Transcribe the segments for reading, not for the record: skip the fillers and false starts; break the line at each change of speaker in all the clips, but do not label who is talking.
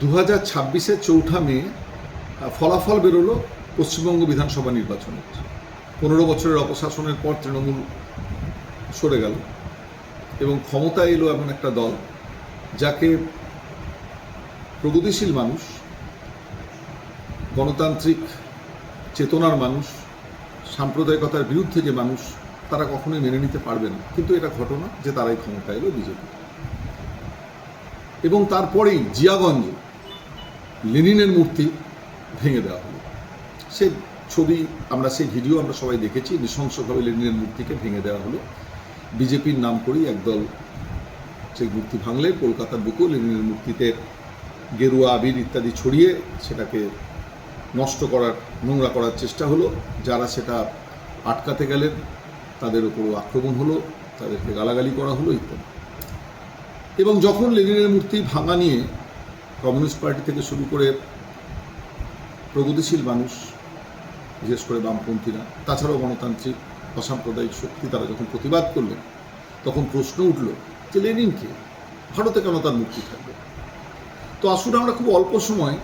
2026-এর 4 মে ফলাফল বেরোলো পশ্চিমবঙ্গ বিধানসভা নির্বাচনের। 15 বছরের অপশাসনের পর তৃণমূল সরে গেল এবং ক্ষমতায় এলো এমন একটা দল যাকে প্রগতিশীল মানুষ, গণতান্ত্রিক চেতনার মানুষ, সাম্প্রদায়িকতার বিরুদ্ধে যে মানুষ, তারা কখনোই মেনে নিতে পারবে না। কিন্তু এটা ঘটনা যে তারাই ক্ষমতায় এলো, বিজেপি। এবং তারপরেই জিয়াগঞ্জে লেনিনের মূর্তি ভেঙে দেওয়া হলো। সে ছবি আমরা, সেই ভিডিও আমরা সবাই দেখেছি। নৃশংসভাবে লেনিনের মূর্তিকে ভেঙে দেওয়া হলো। বিজেপির নাম করেই একদল সেই মূর্তি ভাঙলে কলকাতার বুকেও লেনিনের মূর্তিতে গেরুয়া আবির ইত্যাদি ছড়িয়ে সেটাকে নষ্ট করার, নোংরা করার চেষ্টা হলো। যারা সেটা আটকাতে গেলেন তাদের উপরও আক্রমণ হলো, তাদেরকে গালাগালি করা হলো ইত্যাদি। এবং যখন লেনিনের মূর্তি ভাঙা নিয়ে কমিউনিস্ট পার্টি থেকে শুরু করে প্রগতিশীল মানুষ, বিশেষ করে বামপন্থীরা, তাছাড়াও গণতান্ত্রিক অসাম্প্রদায়িক শক্তি, তারা যখন প্রতিবাদ করলেন, তখন প্রশ্ন উঠল যে লেনিনকে, ভারতে কেন তার মূর্তি থাকবে? তো আসলে আমরা খুব অল্প সময়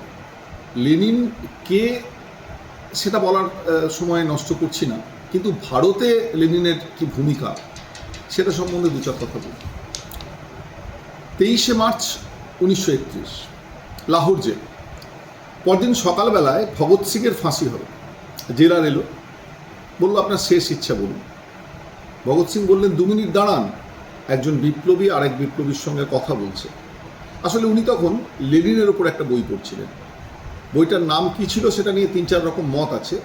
লেনিন কে সেটা বলার সময় নষ্ট করছি না, কিন্তু ভারতে লেনিনের কি ভূমিকা সেটা সম্বন্ধে দু চার কথা বলি। 23শে মার্চ 1931 লাহোর জেল। পরদিন সকালবেলায় ভগৎ সিংয়ের ফাঁসি হবে। জেলার এলো, বলল আপনার শেষ ইচ্ছা বলুন। ভগৎ সিং বললেন 2 মিনিট দাঁড়ান, একজন বিপ্লবী আরেক বিপ্লবীর সঙ্গে কথা বলছে। আসলে উনি তখন লেনিনের ওপর একটা বই পড়ছিলেন। বইটার নাম কি ছিল সেটা নিয়ে 3-4 রকম মত আছে,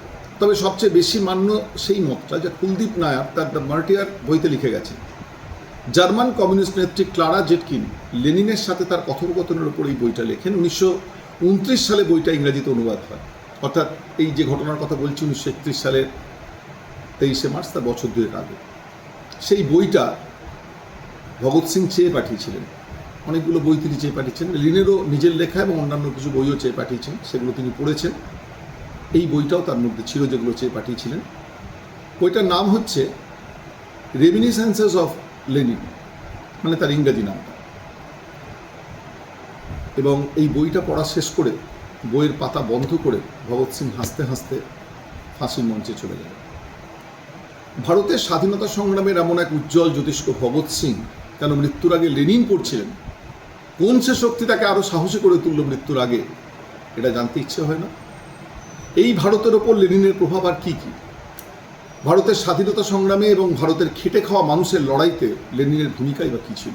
তবে সবচেয়ে বেশি মান্য সেই মতটা যা কুলদীপ নায়ার তার দ্য মার্টিয়ার বইতে লিখে গেছেন। জার্মান কমিউনিস্ট নেত্রী ক্লারা জেটকিন লেনিনের সাথে তার কথোপকথনের উপর এই বইটা লেখেন। 1929 সালে বইটা ইংরেজিতে অনুবাদ হয়। অর্থাৎ এই যে ঘটনার কথা বলছি 1931 সালের 23শে মার্চ, তার বছর 2 আগে। সেই বইটা ভগৎ সিং চেয়ে পাঠিয়েছিলেন। অনেকগুলো বই তিনি চেয়ে পাঠিয়েছেন, লেনিনেরও নিজের লেখা এবং অন্যান্য কিছু বইও চেয়ে পাঠিয়েছেন, সেগুলো তিনি পড়েছেন। এই বইটাও তার মধ্যে ছিল যেগুলো চেয়ে পাঠিয়েছিলেন। বইটার নাম হচ্ছে রেমিনিসেন্সেস অফ লেনিন, মানে তার ইংরেজি নামটা। এবং এই বইটা পড়া শেষ করে, বইয়ের পাতা বন্ধ করে ভগৎ সিং হাসতে হাসতে ফাঁসির মঞ্চে চলে গেলেন। ভারতের স্বাধীনতা সংগ্রামের এমন এক উজ্জ্বল জ্যোতিষ্ক ভগৎ সিং কেন মৃত্যুর আগে লেনিন পড়ছিলেন? কোন সে শক্তি তাকে আরো সাহসী করে তুলল মৃত্যুর আগে? এটা জানতে ইচ্ছে হয় না? এই ভারতের ওপর লেনিনের প্রভাব আর কি কি? ভারতের স্বাধীনতা সংগ্রামে এবং ভারতের খেটে খাওয়া মানুষের লড়াইতে লেনিনের ভূমিকাই বা কী ছিল?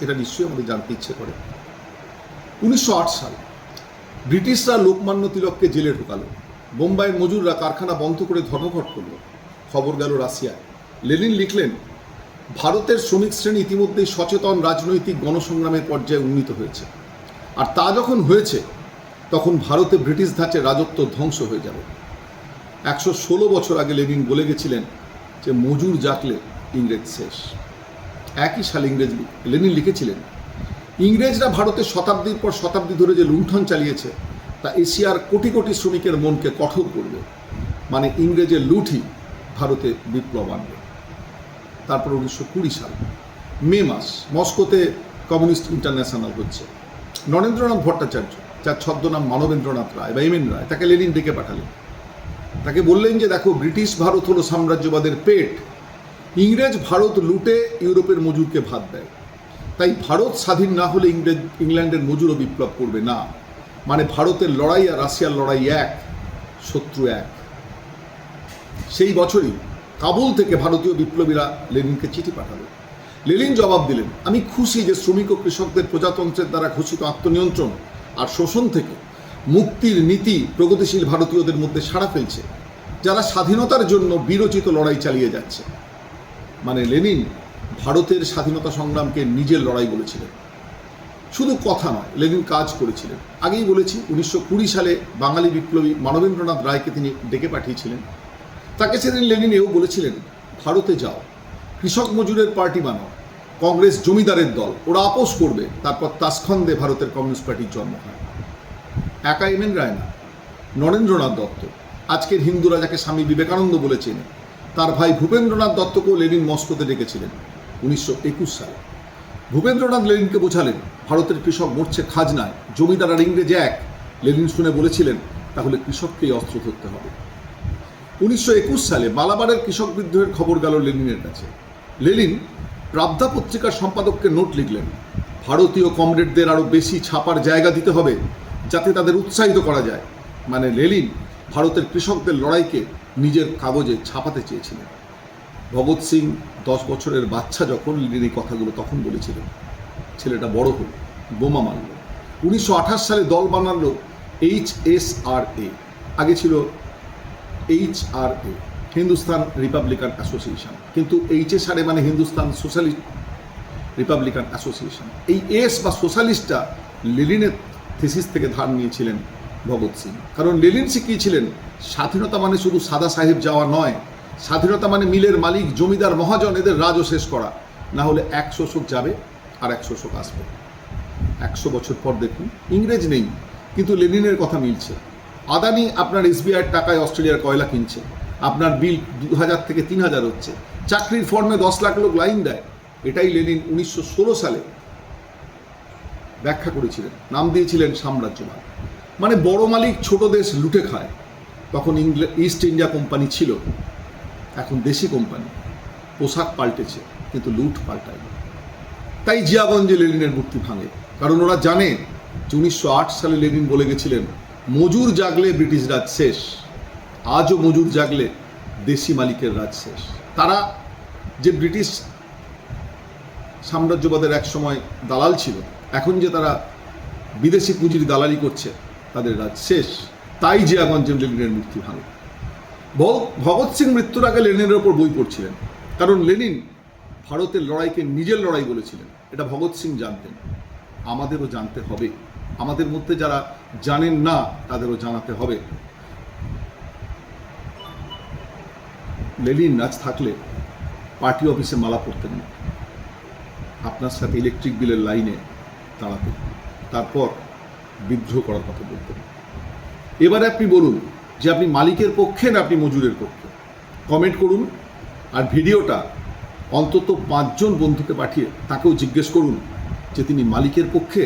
এটা নিশ্চয়ই আমাদের জানতে ইচ্ছে করে। 1908 সাল ব্রিটিশরা লোকমান্য তিলককে জেলে ঢোকালো। বোম্বাইয়ের মজুররা কারখানা বন্ধ করে ধর্মঘট করল। খবর গেল রাশিয়ায়। লেনিন লিখলেন, ভারতের শ্রমিক শ্রেণী ইতিমধ্যেই সচেতন রাজনৈতিক গণসংগ্রামের পর্যায়ে উন্নীত হয়েছে, আর তা যখন হয়েছে তখন ভারতে ব্রিটিশ ধাঁচে রাজত্ব ধ্বংস হয়ে যাবে। 116 বছর আগে লেনিন বলে গেছিলেন যে মজুর জাগলে ইংরেজ শেষ। একই সাল লেনিন লিখেছিলেন, ইংরেজরা ভারতে শতাব্দীর পর শতাব্দী ধরে যে লুণ্ঠন চালিয়েছে তা এশিয়ার কোটি কোটি শ্রমিকের মনকে কঠোর করবে। মানে ইংরেজের লুঠই ভারতে বিপ্লব আনবে। তারপর 1920 সাল মে মাস মস্কোতে কমিউনিস্ট ইন্টারন্যাশনাল হচ্ছে। নরেন্দ্রনাথ ভট্টাচার্য, যার ছদ্মনাম মানবেন্দ্রনাথ রায় বা এমএন রায়, তাকে লেনিন ডেকে পাঠালেন। তাকে বললেন যে দেখো, ব্রিটিশ ভারত হলো সাম্রাজ্যবাদের পেট। ইংরেজ ভারত লুটে ইউরোপের মজুরকে ভাত দেয়। তাই ভারত স্বাধীন না হলে ইংল্যান্ডের মজুরও বিপ্লব করবে না। মানে ভারতের লড়াই আর রাশিয়ার লড়াই এক, শত্রু এক। সেই বছরই কাবুল থেকে ভারতীয় বিপ্লবীরা লেনিনকে চিঠি পাঠালো। লেনিন জবাব দিলেন, আমি খুশি যে শ্রমিক ও কৃষকদের প্রজাতন্ত্রের দ্বারা ঘোষিত আত্মনিয়ন্ত্রণ আর শোষণ থেকে মুক্তির নীতি প্রগতিশীল ভারতীয়দের মধ্যে সাড়া ফেলছে, যারা স্বাধীনতার জন্য বিরচিত লড়াই চালিয়ে যাচ্ছে। মানে লেনিন ভারতের স্বাধীনতা সংগ্রামকে নিজের লড়াই বলেছিলেন। শুধু কথা নয়, লেনিন কাজ করেছিলেন। আগেই বলেছি 1920 সালে বাঙালি বিপ্লবী মানবেন্দ্রনাথ রায়কে তিনি ডেকে পাঠিয়েছিলেন। তাকে সেদিন লেনিন এও বলেছিলেন, ভারতে যাও, কৃষক মজুরের পার্টি বানাও, কংগ্রেস জমিদারের দল, ওরা আপোষ করবে, তারপর তাসখন্দে ভারতের কমিউনিস্ট পার্টির জন্ম হয়। একা এমএন রায় না, নরেন্দ্রনাথ দত্ত, আজকের হিন্দুরা যাকে স্বামী বিবেকানন্দ বলেছেন, তার ভাই ভূপেন্দ্রনাথ দত্তকেও লেনিন মস্কোতে ডেকেছিলেন 1921 সালে। ভূপেন্দ্রনাথ লেনিনকে বোঝালেন, ভারতের কৃষক মরছে খাজনায়, জমিদার আর ইংরেজ এক। লেনিন শুনে বলেছিলেন, তাহলে কৃষককেই অস্ত্র ধরতে হবে। 1921 সালে মালাবারের কৃষক বিদ্রোহের খবর গেল লেনিনের কাছে। লেনিন প্রাবধা পত্রিকার সম্পাদককে নোট লিখলেন, ভারতীয় কমরেডদের আরও বেশি ছাপার জায়গা দিতে হবে, যাতে তাদের উৎসাহিত করা যায়। মানে লেনিন ভারতের কৃষকদের লড়াইকে নিজের কাগজে ছাপাতে চেয়েছিলেন। ভগৎ সিং 10 বছরের বাচ্চা যখন লেনিন এই কথাগুলো তখন বলেছিলেন। ছেলেটা বড় হল, বোমা মারল। 1928 সালে দল বানালো HSRA, আগে ছিল HRA, হিন্দুস্তান রিপাবলিকান অ্যাসোসিয়েশন, কিন্তু HSRA মানে হিন্দুস্তান সোশ্যালিস্ট রিপাবলিকান অ্যাসোসিয়েশন। এই এস বা সোশ্যালিস্টটা লেনিনের থিসিস থেকে ধার নিয়েছিলেন ভগৎ সিং। কারণ লেনিন শিখিয়েছিলেন, স্বাধীনতা মানে শুধু সাদা সাহেব যাওয়া নয়, স্বাধীনতা মানে মিলের মালিক, জমিদার, মহাজন এদের রাজও শেষ করা। না হলে এক শোষক যাবে আর এক শোষক আসবে। 100 বছর পর দেখুন, ইংরেজ নেই, কিন্তু লেনিনের কথা মিলছে। আদানি আপনার SBI টাকায় অস্ট্রেলিয়ার কয়লা কিনছে, আপনার বিল 2000 থেকে 3000 হচ্ছে, চাকরির ফর্মে 10 লাখ লোক লাইন দেয়। এটাই লেনিন 1916 সালে ব্যাখ্যা করেছিলেন, নাম দিয়েছিলেন সাম্রাজ্যবাদ। মানে বড় মালিক ছোট দেশ লুটে খায়। তখন ইস্ট ইন্ডিয়া কোম্পানি ছিল, এখন দেশি কোম্পানি। পোশাক পাল্টেছে, কিন্তু লুট পাল্টায়। তাই জিয়াগঞ্জে লেনিনের মূর্তি ভাঙে, কারণ ওরা জানে যে 1908 সালে লেনিন বলে গেছিলেন, মজুর জাগলে ব্রিটিশ রাজ শেষ। আজও মজুর জাগলে দেশি মালিকের রাজ শেষ। তারা যে ব্রিটিশ সাম্রাজ্যবাদের এক সময় দালাল ছিল, এখন যে তারা বিদেশি পুঁজির দালালি করছে, তাদের রাজ শেষ। তাই জিয়াগঞ্জে লেনিনের মূর্তি ভাঙে। ভগৎ সিং মৃত্যুর আগে লেনিনের ওপর বই পড়ছিলেন, কারণ লেনিন ভারতের লড়াইকে নিজের লড়াই বলেছিলেন। এটা ভগৎ সিং জানতেন, আমাদেরও জানতে হবে। আমাদের মধ্যে যারা জানেন না, তাদেরও জানাতে হবে। লেনিন আজ থাকলে পার্টি অফিসে মালা পরতেন না, আপনার সাথে ইলেকট্রিক বিলের লাইনে দাঁড়াতেন, তারপর বিদ্রোহ করার কথা বলতেন। এবারে আপনি বলুন যে আপনি মালিকের পক্ষে না আপনি মজুরের পক্ষে। কমেন্ট করুন, আর ভিডিওটা অন্তত 5 জন বন্ধুকে পাঠিয়ে তাকেও জিজ্ঞেস করুন যে তিনি মালিকের পক্ষে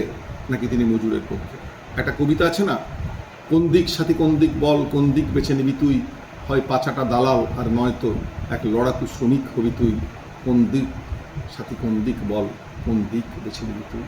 নাকি তিনি মজুরের পক্ষে। একটা কবিতা আছে না, কোন দিক সাথী কোন দিক বল, কোন দিক বেছে নিবি তুই, হয় পাছাটা দালাল আর নয়তো এক লড়াকু শ্রমিক হবি তুই। কোন দিক সাথী কোন দিক বল, কোন দিক বেছে নিবি তুই।